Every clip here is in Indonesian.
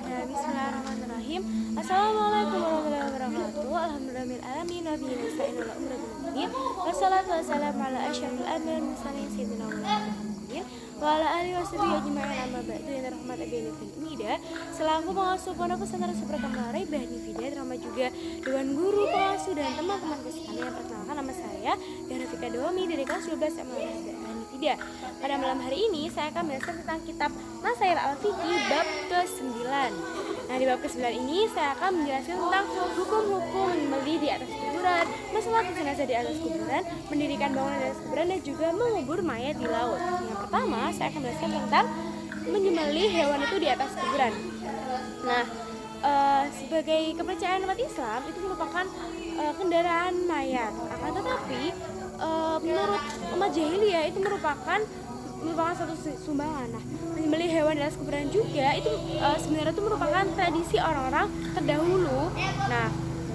Bismillahirrahmanirrahim. Assalamualaikum warahmatullahi wabarakatuh. Alhamdulillahirrahmanirrahim. Nabiyina sa'inul umrah wassalatu wassalamu ala asyrafil anbiya'i wal mursalin sayyidina Muhammadin wa ala alihi washabihi ajma'in amma ba'du. Ya rahmat abiyani fil umida. Selaku pengasuh pondok pesantren Subrata Muara Ibahni Fida, terutama juga dewan guru, pengasuh dan teman-temanku sekalian. Perkenalkan, nama saya Rafika Dewami dari kelas 12 Ibahni Fida. Pada malam hari ini saya akan menjelaskan tentang kitab Nasair Al-Fiqi bab ke-9. Nah, di bab ke-9 ini saya akan menjelaskan tentang hukum-hukum menyembelih di atas kuburan, masalah jenazah di atas kuburan, mendirikan bangunan di atas kuburan, dan juga mengubur mayat di laut. Yang pertama, saya akan menjelaskan tentang menyembelih hewan itu di atas kuburan. Nah, sebagai kepercayaan umat Islam itu merupakan kendaraan mayat. Akan tetapi menurut umat jahiliyah itu merupakan satu sumbangan. Nah, menyembelih hewan di atas kuburan juga itu sebenarnya itu merupakan tradisi orang-orang terdahulu. Nah,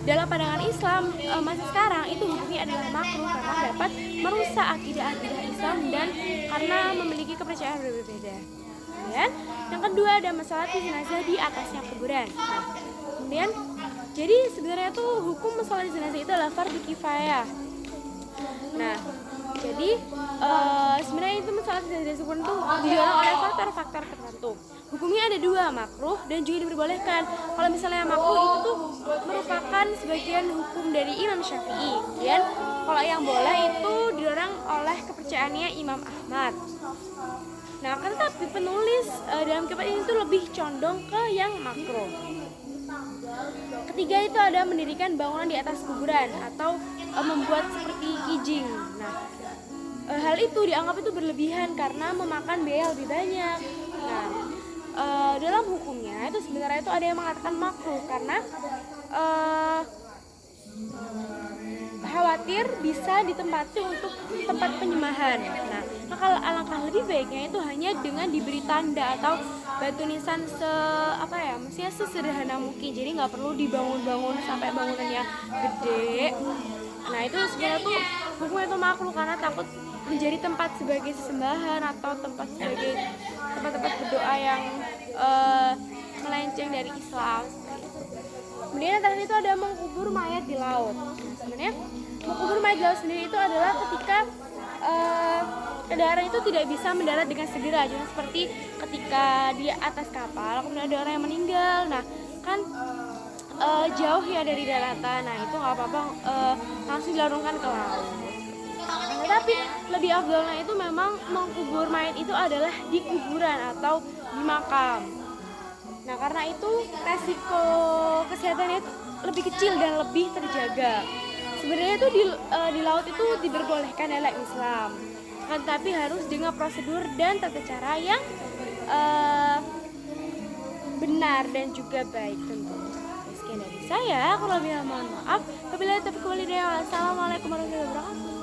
dalam pandangan Islam masa sekarang itu hukumnya adalah makruh karena dapat merusak akidah-akidah Islam dan karena memiliki kepercayaan berbeda. Kemudian yang kedua ada masalah jenazah di atasnya kuburan. Nah, kemudian jadi sebenarnya tuh hukum masalah jenazah itu adalah fardhu kifayah. Nah, jadi sebenarnya itu masalah jenazah kuburan itu didorong oleh faktor-faktor tertentu. Hukumnya ada dua, makruh dan juga diperbolehkan. Kalau misalnya makruh itu tuh merupakan sebagian hukum dari Imam Syafi'i. Dan kalau yang boleh itu didorong oleh kepercayaannya Imam Ahmad. Nah, kan tapi penulis dalam kitab ini tuh lebih condong ke yang makruh. Ketiga itu ada mendirikan bangunan di atas kuburan atau membuat seperti kijing. Nah, hal itu dianggap itu berlebihan karena memakan biaya lebih banyak. Nah, dalam hukumnya itu sebenarnya itu ada yang mengatakan makruh karena khawatir bisa ditempati untuk tempat penyembahan. Nah, maka alangkah lebih baiknya itu hanya dengan diberi tanda atau batu nisan maksudnya sesederhana mungkin. Jadi nggak perlu dibangun-bangun sampai bangunannya gede. Nah, itu sebenarnya tuh hukumnya itu makruh karena takut menjadi tempat sebagai sesembahan atau tempat sebagai tempat-tempat berdoa yang melenceng dari Islam. Kemudian yang terakhir itu ada mengubur mayat di laut. Sebenarnya mengubur mayat di laut sendiri itu adalah ketika kendaraan itu tidak bisa mendarat dengan segera, jadi seperti ketika di atas kapal kemudian ada orang yang meninggal. Nah, kan jauh ya dari daratan. Nah, itu nggak apa-apa langsung dilarungkan ke laut. Tetapi lebih afdalnya itu memang mengubur mayat itu adalah di kuburan atau di makam. Nah, karena itu resiko kesehatannya lebih kecil dan lebih terjaga. Sebenarnya itu di laut itu diperbolehkan dalam Islam, kan, tapi harus dengan prosedur dan tata cara yang benar dan juga baik tentu. Sekian dari saya, kurang lebih mohon maaf. Wabillahi taufiq wal hidayah. Wassalamualaikum warahmatullahi wabarakatuh.